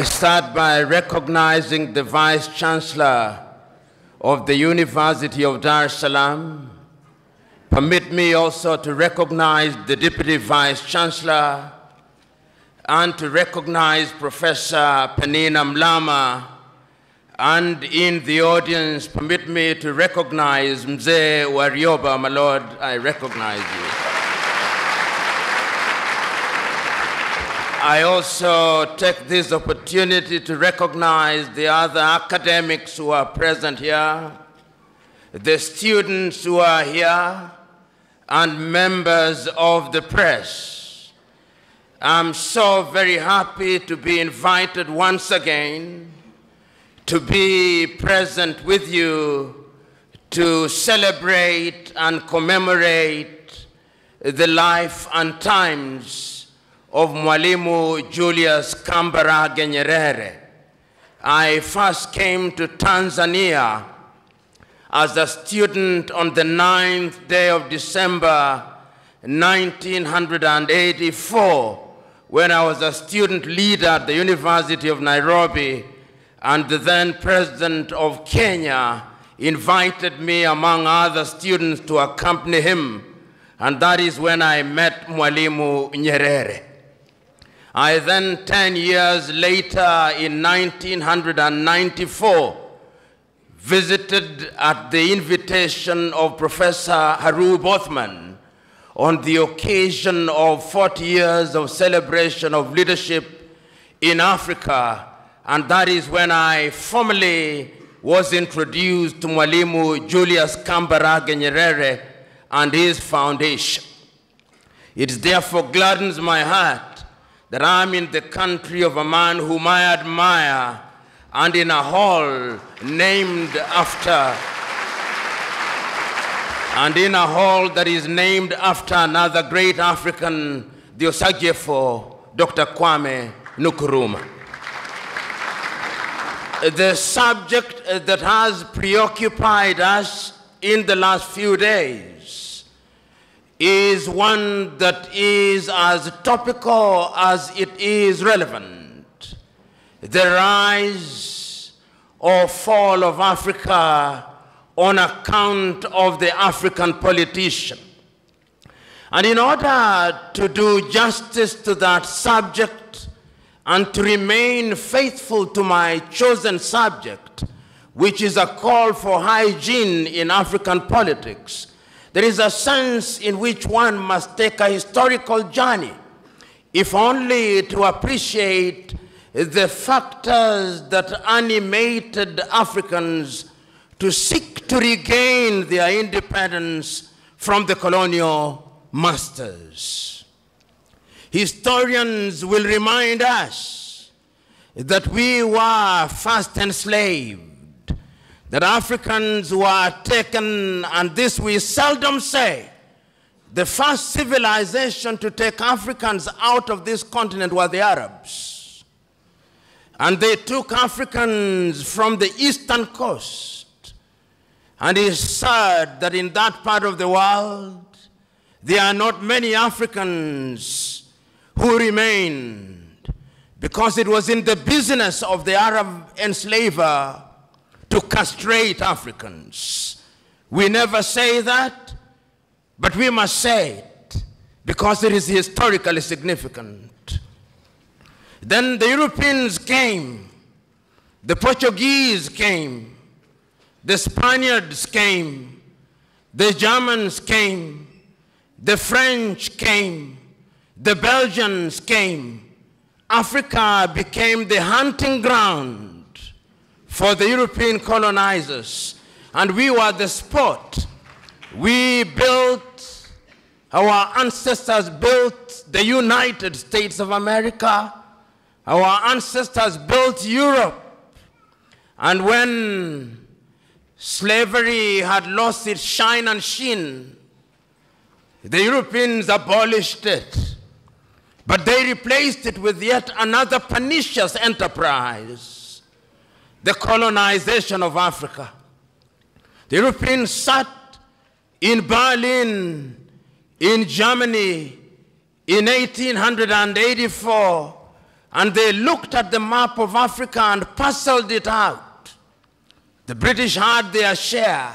start by recognizing the Vice Chancellor of the University of Dar es Salaam. Permit me also to recognize the Deputy Vice Chancellor and to recognize Professor Penina Mlama. And in the audience, permit me to recognize Mzee Warioba, my Lord, I recognize you. I also take this opportunity to recognize the other academics who are present here, the students who are here, and members of the press. I'm so very happy to be invited once again to be present with you to celebrate and commemorate the life and times of Mwalimu Julius Kambarage Nyerere. I first came to Tanzania as a student on the 9th day of December 1984 when I was a student leader at the University of Nairobi, and the then president of Kenya invited me among other students to accompany him, and that is when I met Mwalimu Nyerere. I then, 10 years later, in 1994, visited at the invitation of Professor Harub Othman on the occasion of 40 years of celebration of leadership in Africa, and that is when I formally was introduced to Mwalimu Julius Kambarage Nyerere and his foundation. It therefore gladdens my heart that I'm in the country of a man whom I admire and in a hall named after, and in a hall that is named after another great African, the Osagyefo, Dr. Kwame Nkrumah. The subject that has preoccupied us in the last few days is one that is as topical as it is relevant: the rise or fall of Africa on account of the African politician. And in order to do justice to that subject and to remain faithful to my chosen subject, which is a call for hygiene in African politics, there is a sense in which one must take a historical journey, if only to appreciate the factors that animated Africans to seek to regain their independence from the colonial masters. Historians will remind us that we were first enslaved, that Africans were taken, and this we seldom say. The first civilization to take Africans out of this continent were the Arabs. And they took Africans from the eastern coast. And it's sad that in that part of the world, there are not many Africans who remained, because it was in the business of the Arab enslaver to castrate Africans. We never say that, but we must say it because it is historically significant. Then the Europeans came, the Portuguese came, the Spaniards came, the Germans came, the French came, the Belgians came. Africa became the hunting ground for the European colonizers, and we were the spot. We built, our ancestors built the United States of America. Our ancestors built Europe. And when slavery had lost its shine and sheen, the Europeans abolished it. But they replaced it with yet another pernicious enterprise: the colonization of Africa. The Europeans sat in Berlin, in Germany, in 1884, and they looked at the map of Africa and parceled it out. The British had their share.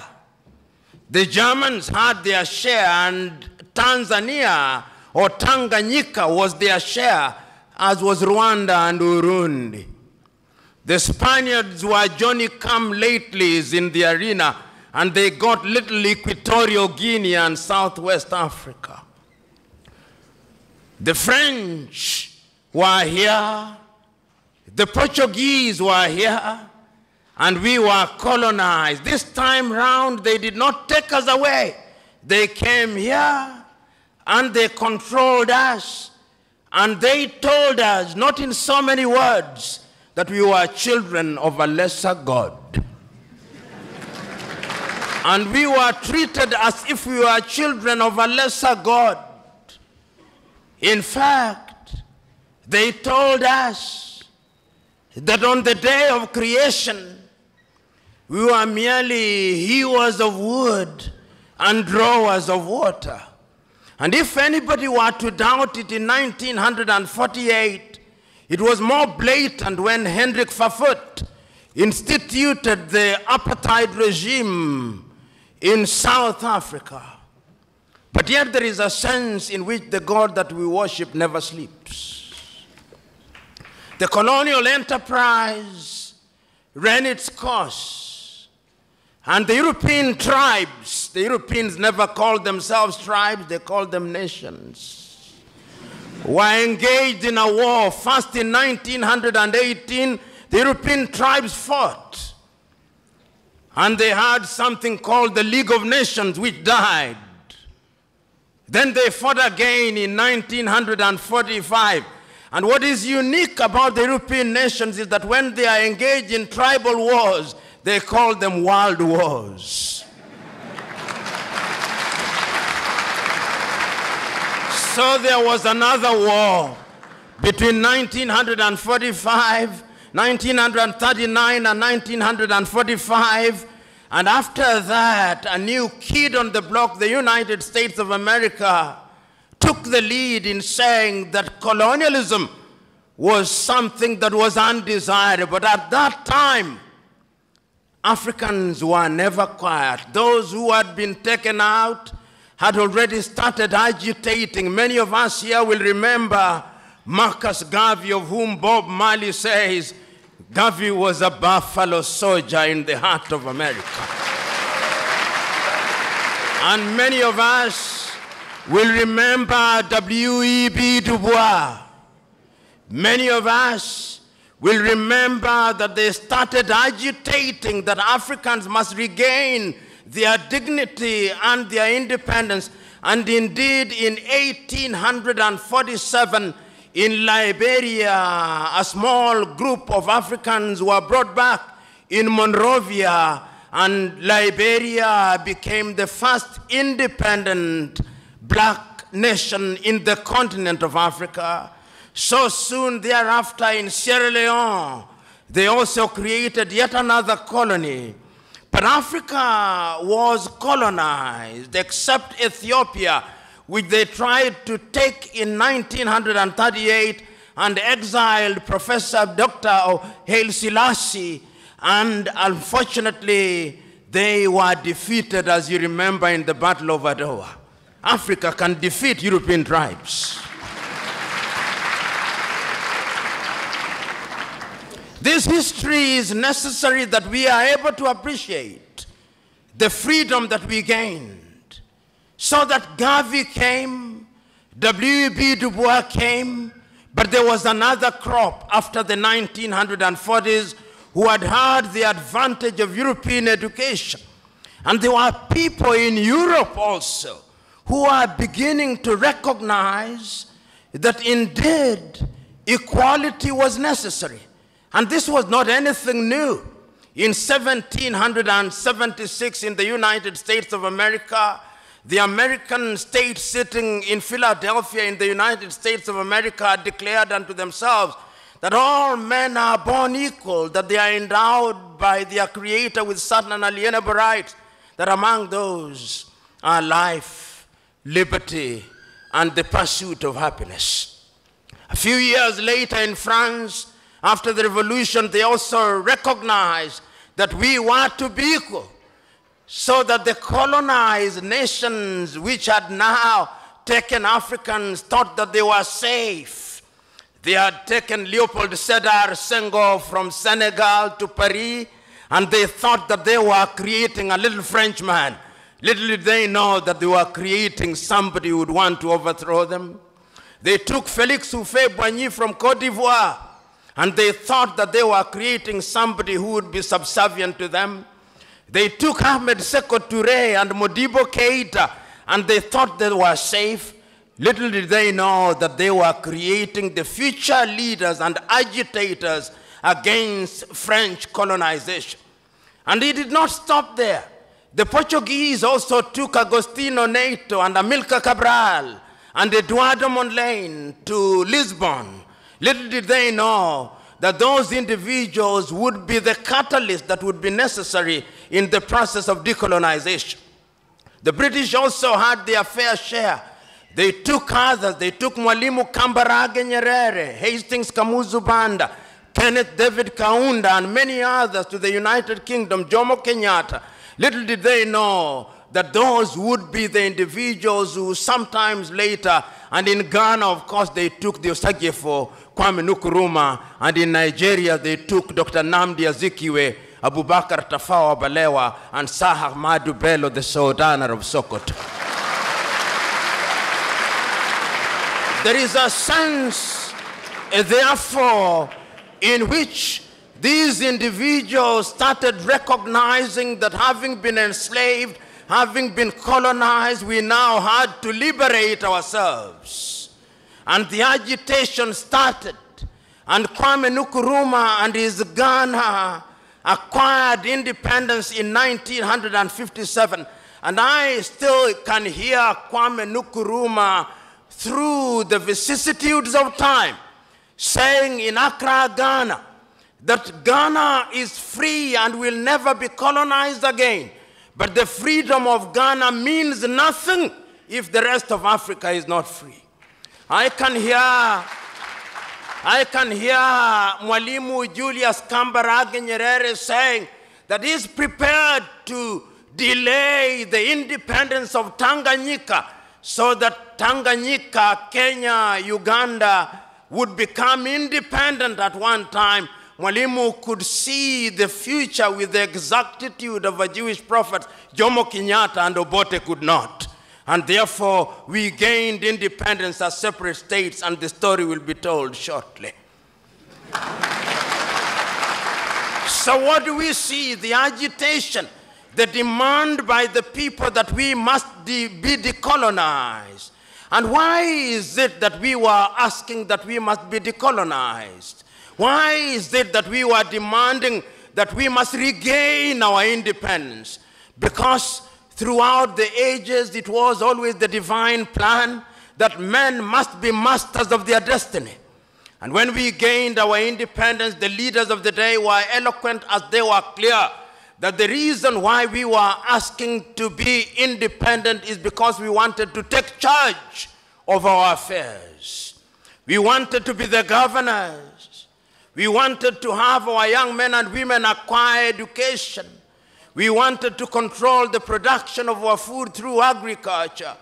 The Germans had their share, and Tanzania or Tanganyika was their share, as was Rwanda and Burundi. The Spaniards were Johnny-come-latelys in the arena, and they got little Equatorial Guinea and Southwest Africa. The French were here, the Portuguese were here, and we were colonized. This time round, they did not take us away. They came here, and they controlled us, and they told us, not in so many words, that we were children of a lesser God. And we were treated as if we were children of a lesser God. In fact, they told us that on the day of creation, we were merely hewers of wood and drawers of water. And if anybody were to doubt it in 1948, it was more blatant when Hendrik Verwoerd instituted the apartheid regime in South Africa. But yet there is a sense in which the God that we worship never sleeps. The colonial enterprise ran its course, and the European tribes, the Europeans never called themselves tribes, they called them nations, were engaged in a war. First in 1918, the European tribes fought, and they had something called the League of Nations, which died. Then they fought again in 1945. And what is unique about the European nations is that when they are engaged in tribal wars, they call them world wars. So there was another war between 1945, 1939, and 1945. And after that, a new kid on the block, the United States of America, took the lead in saying that colonialism was something that was undesirable. But at that time, Africans were never quiet. Those who had been taken out had already started agitating. Many of us here will remember Marcus Garvey, of whom Bob Marley says, Garvey was a buffalo soldier in the heart of America. And many of us will remember W.E.B. Du Bois. Many of us will remember that they started agitating that Africans must regain their dignity and their independence. And indeed, in 1847, in Liberia, a small group of Africans were brought back in Monrovia, and Liberia became the first independent black nation in the continent of Africa. So soon thereafter in Sierra Leone, they also created yet another colony. But Africa was colonized, except Ethiopia, which they tried to take in 1938 and exiled Professor Dr. Haile Selassie, and unfortunately they were defeated, as you remember, in the Battle of Adwa. Africa can defeat European tribes. This history is necessary that we are able to appreciate the freedom that we gained. So that Garvey came, W.E.B. Du Bois came, but there was another crop after the 1940s who had had the advantage of European education. And there were people in Europe also who are beginning to recognize that indeed equality was necessary. And this was not anything new. In 1776 in the United States of America, the American state sitting in Philadelphia in the United States of America declared unto themselves that all men are born equal, that they are endowed by their Creator with certain unalienable rights, that among those are life, liberty, and the pursuit of happiness. A few years later in France, after the revolution, they also recognized that we were to be equal, so that the colonized nations which had now taken Africans thought that they were safe. They had taken Leopold Sédar Senghor from Senegal to Paris, and they thought that they were creating a little Frenchman. Little did they know that they were creating somebody who would want to overthrow them. They took Félix Houphouët-Boigny from Côte d'Ivoire, and they thought that they were creating somebody who would be subservient to them. They took Ahmed Sékou Touré and Modibo Keïta, and they thought they were safe. Little did they know that they were creating the future leaders and agitators against French colonization. And it did not stop there. The Portuguese also took Agostinho Neto and Amilcar Cabral and Eduardo Mondlane to Lisbon. Little did they know that those individuals would be the catalyst that would be necessary in the process of decolonization. The British also had their fair share. They took others. They took Mwalimu Kambarage Nyerere, Hastings Kamuzu Banda, Kenneth David Kaunda, and many others to the United Kingdom, Jomo Kenyatta. Little did they know that those would be the individuals who sometimes later, and in Ghana, of course, they took the Osagyefo, Kwame Nkrumah, and in Nigeria, they took Dr. Nnamdi Azikiwe, Abubakar Tafawa Balewa, and Sir Ahmadu Bello, the Sultan of Sokoto. There is a sense, therefore, in which these individuals started recognizing that having been enslaved, having been colonized, we now had to liberate ourselves. And the agitation started. And Kwame Nkrumah and his Ghana acquired independence in 1957. And I still can hear Kwame Nkrumah through the vicissitudes of time saying in Accra, Ghana, that Ghana is free and will never be colonized again. But the freedom of Ghana means nothing if the rest of Africa is not free. I can hear Mwalimu Julius Kambarage Nyerere saying that he's prepared to delay the independence of Tanganyika so that Tanganyika, Kenya, Uganda would become independent at one time. Mwalimu could see the future with the exactitude of a Jewish prophet. Jomo Kenyatta and Obote could not. And therefore, we gained independence as separate states, and the story will be told shortly. So what do we see? The agitation, the demand by the people that we must be decolonized. And why is it that we were asking that we must be decolonized? Why is it that we were demanding that we must regain our independence? Because throughout the ages, it was always the divine plan that men must be masters of their destiny. And when we gained our independence, the leaders of the day were eloquent as they were clear that the reason why we were asking to be independent is because we wanted to take charge of our affairs. We wanted to be the governors. We wanted to have our young men and women acquire education. We wanted to control the production of our food through agriculture.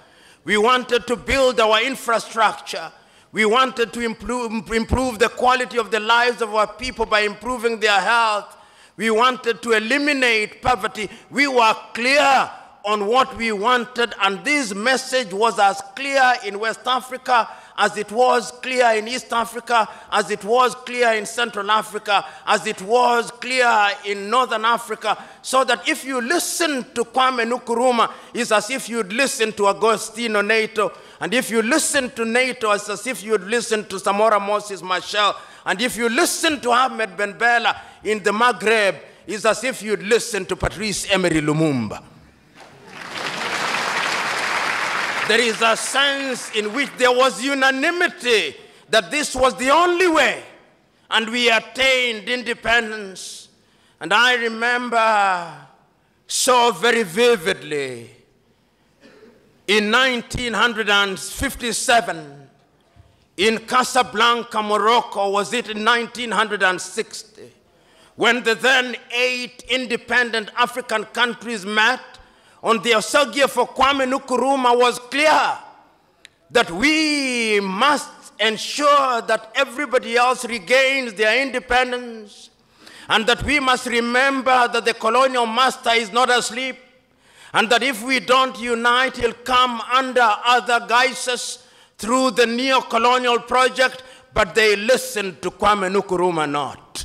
We wanted to build our infrastructure. We wanted to improve the quality of the lives of our people by improving their health. We wanted to eliminate poverty. We were clear on what we wanted, and this message was as clear in West Africa as it was clear in East Africa, as it was clear in Central Africa, as it was clear in Northern Africa, so that if you listen to Kwame Nkrumah, it's as if you'd listen to Agostinho Neto, and if you listen to Neto, it's as if you'd listen to Samora Moses Machel, and if you listen to Ahmed Ben Bella in the Maghreb, it's as if you'd listen to Patrice Emery Lumumba. There is a sense in which there was unanimity that this was the only way, and we attained independence. And I remember so very vividly in 1957, in Casablanca, Morocco, was it in 1960, when the then 8 independent African countries met on the Osagie for Kwame Nkrumah, was clear that we must ensure that everybody else regains their independence, and that we must remember that the colonial master is not asleep, and that if we don't unite, he'll come under other guises through the neo-colonial project, but they listened to Kwame Nkrumah not.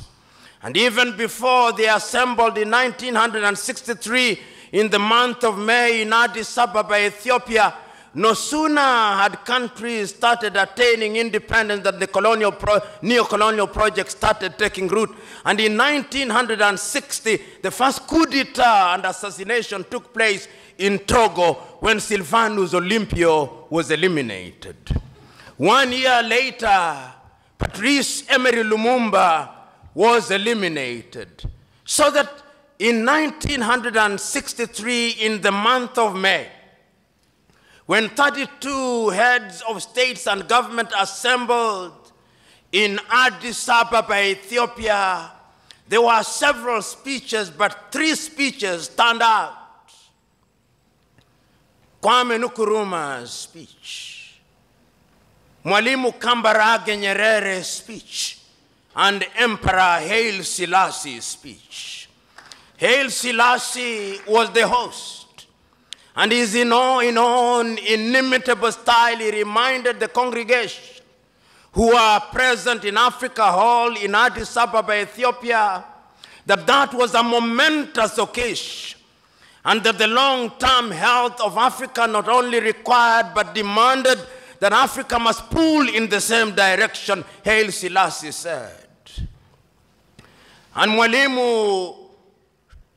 And even before they assembled in 1963, in the month of May in Addis Ababa, Ethiopia, no sooner had countries started attaining independence than the neo-colonial project started taking root. And in 1960, the first coup d'etat and assassination took place in Togo when Sylvanus Olympio was eliminated. 1 year later, Patrice Emery Lumumba was eliminated. So that in 1963, in the month of May, when 32 heads of states and government assembled in Addis Ababa, Ethiopia, there were several speeches, but 3 speeches stand out. Kwame Nkrumah's speech, Mwalimu Kambarage Nyerere's speech, and Emperor Haile Selassie's speech. Haile Selassie was the host. And his in own inimitable style, he reminded the congregation who are present in Africa Hall in Addis Ababa, Ethiopia, that that was a momentous occasion, and that the long-term health of Africa not only required but demanded that Africa must pull in the same direction, Haile Selassie said. And Mwalimu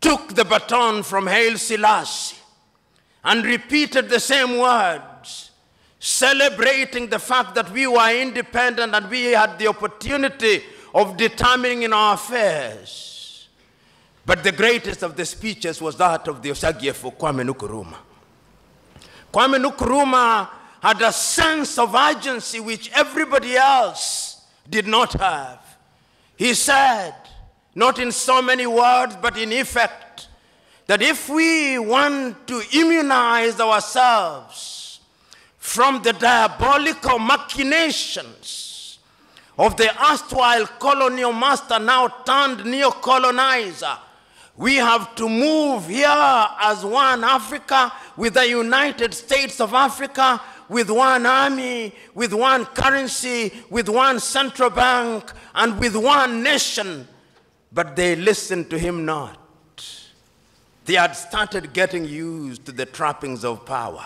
took the baton from Haile Selassie and repeated the same words, celebrating the fact that we were independent and we had the opportunity of determining in our affairs. But the greatest of the speeches was that of the Osagie for Kwame Nkrumah. Kwame Nkrumah had a sense of urgency which everybody else did not have. He said, not in so many words, but in effect, that if we want to immunize ourselves from the diabolical machinations of the erstwhile colonial master, now turned neo-colonizer, we have to move here as one Africa, with the United States of Africa, with one army, with one currency, with one central bank, and with one nation. But they listened to him not. They had started getting used to the trappings of power.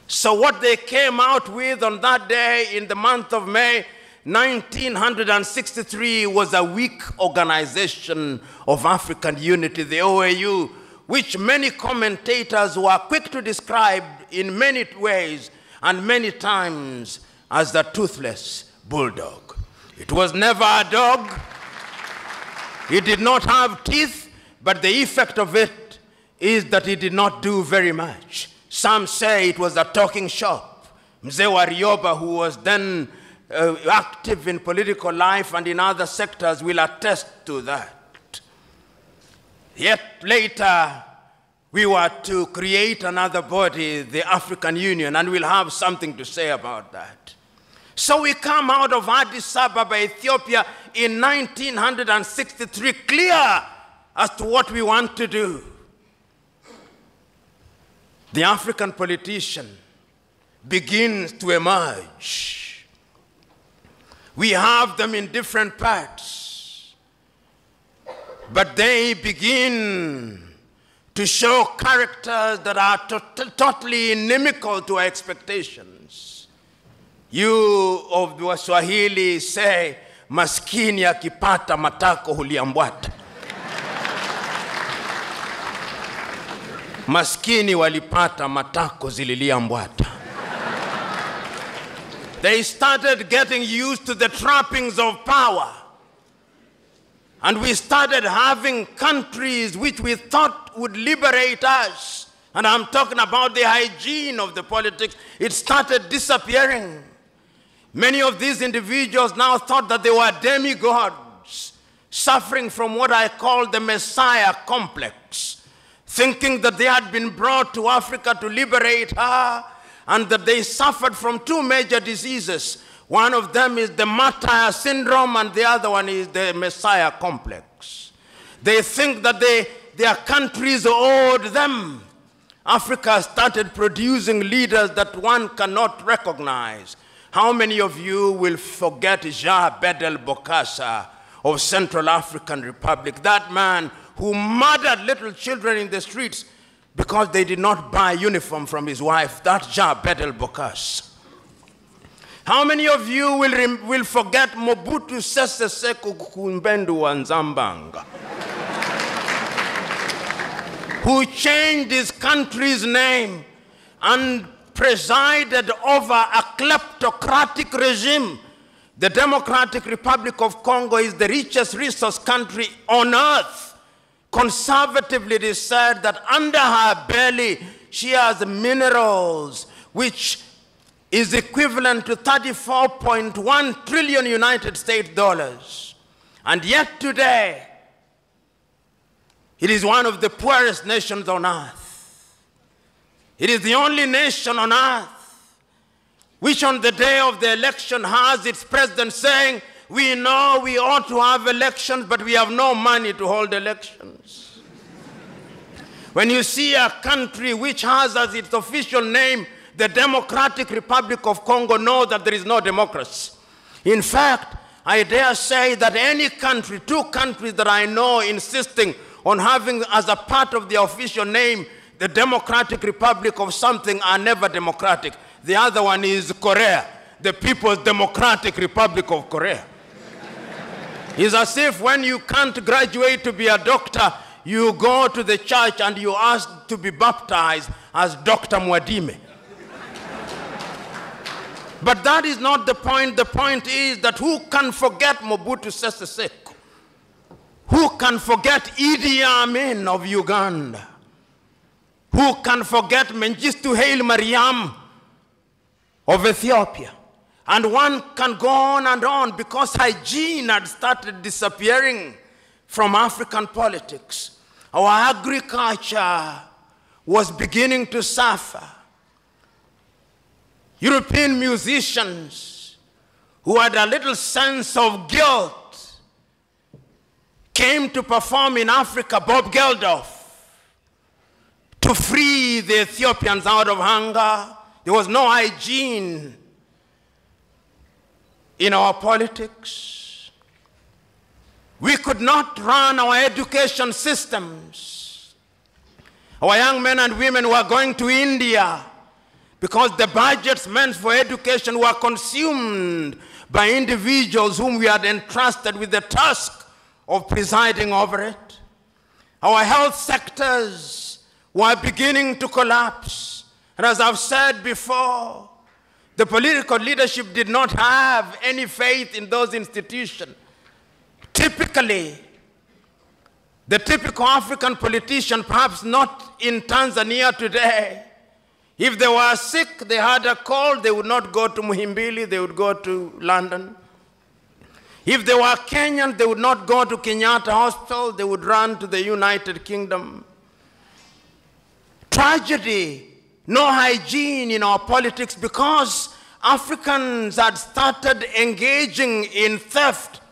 So what they came out with on that day in the month of May 1963 was a weak organization of African unity, the OAU, which many commentators were quick to describe in many ways and many times as the toothless bulldog. It was never a dog. It did not have teeth, but the effect of it is that it did not do very much. Some say it was a talking shop. Mzee Warioba, who was then active in political life and in other sectors, will attest to that. Yet later, we were to create another body, the African Union, and we'll have something to say about that. So we come out of Addis Ababa, Ethiopia in 1963, clear as to what we want to do. The African politician begins to emerge. We have them in different parts, but they begin to show characters that are totally inimical to our expectations. You of the Swahili say, maskini akipata matako huliambwata. Maskini walipata matako zililiambwata. They started getting used to the trappings of power. And we started having countries which we thought would liberate us. And I'm talking about the hygiene of the politics. It started disappearing. Many of these individuals now thought that they were demigods, suffering from what I call the Messiah complex, thinking that they had been brought to Africa to liberate her, and that they suffered from two major diseases. One of them is the martyr syndrome, and the other one is the Messiah complex. They think that their countries owed them. Africa started producing leaders that one cannot recognize. How many of you will forget Jean Bedel Bokassa of Central African Republic, that man who murdered little children in the streets because they did not buy a uniform from his wife? That Jean Bedel Bokassa. How many of you will forget Mobutu Sese Seko Kumbendu wa Nzambanga, who changed his country's name and presided over a kleptocratic regime? The Democratic Republic of Congo is the richest resource country on earth. Conservatively, it is said that under her belly, she has minerals, which is equivalent to 34.1 trillion United States dollars. And yet today, it is one of the poorest nations on earth. It is the only nation on earth which on the day of the election has its president saying, we know we ought to have elections, but we have no money to hold elections. When you see a country which has as its official name the Democratic Republic of Congo, know that there is no democracy. In fact, I dare say that any country, two countries that I know insisting on having as a part of their official name the Democratic Republic of something are never democratic. The other one is Korea, the People's Democratic Republic of Korea. It's as if when you can't graduate to be a doctor, you go to the church and you ask to be baptized as Dr. Mwadime. But that is not the point. The point is that who can forget Mobutu Sese Seko? Who can forget Idi Amin of Uganda? Who can forget Mengistu Haile Mariam of Ethiopia? And one can go on and on, because hygiene had started disappearing from African politics. Our agriculture was beginning to suffer. European musicians who had a little sense of guilt came to perform in Africa, Bob Geldof, to free the Ethiopians out of hunger. There was no hygiene in our politics. We could not run our education systems. Our young men and women were going to India because the budgets meant for education were consumed by individuals whom we had entrusted with the task of presiding over it. Our health sectors were beginning to collapse. And as I've said before, the political leadership did not have any faith in those institutions. Typically, the typical African politician, perhaps not in Tanzania today, if they were sick, they had a cold, they would not go to Muhimbili, they would go to London. If they were Kenyan, they would not go to Kenyatta Hospital, they would run to the United Kingdom. Tragedy, no hygiene in our politics, because Africans had started engaging in theft.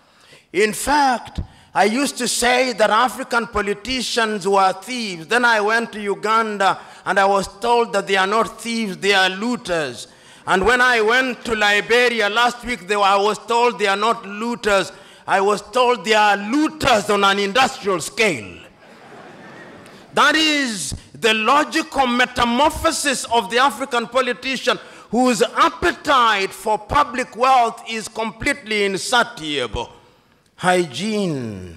In fact, I used to say that African politicians were thieves. Then I went to Uganda and I was told that they are not thieves, they are looters. And when I went to Liberia last week, I was told they are not looters. I was told they are looters on an industrial scale. That is the logical metamorphosis of the African politician, whose appetite for public wealth is completely insatiable. Hygiene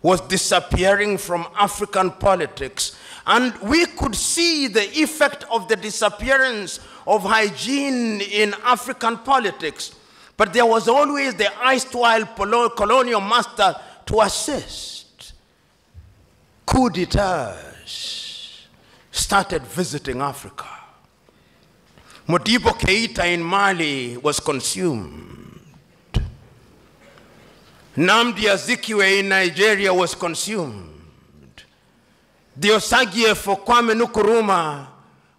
was disappearing from African politics. And we could see the effect of the disappearance of hygiene in African politics. But there was always the erstwhile colonial master to assist. Coup d'etats started visiting Africa. Modibo Keita in Mali was consumed. Nnamdi Azikiwe in Nigeria was consumed. The Osagie for Kwame Nkrumah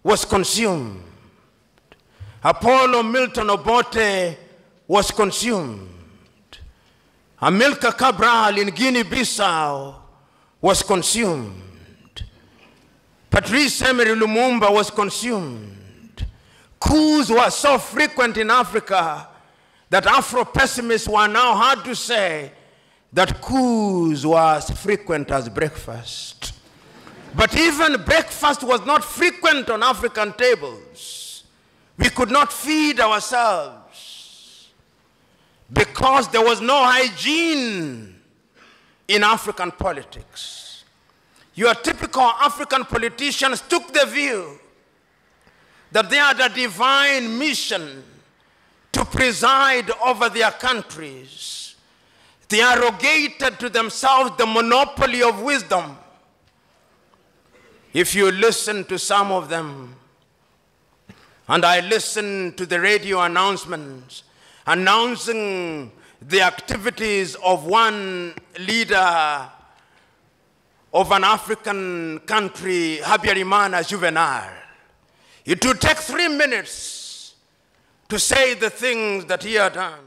was consumed. Apollo Milton Obote was consumed. Amilcar Cabral in Guinea-Bissau was consumed. Patrice Emery Lumumba was consumed. Coups were so frequent in Africa that Afro-pessimists were now hard to say that coups were as frequent as breakfast. But even breakfast was not frequent on African tables. We could not feed ourselves because there was no hygiene in African politics. Your typical African politicians took the view that they had a divine mission to preside over their countries. They arrogated to themselves the monopoly of wisdom. If you listen to some of them, and I listen to the radio announcements announcing the activities of one leader of an African country, Habyarimana Juvenal, it would take 3 minutes to say the things that he had done.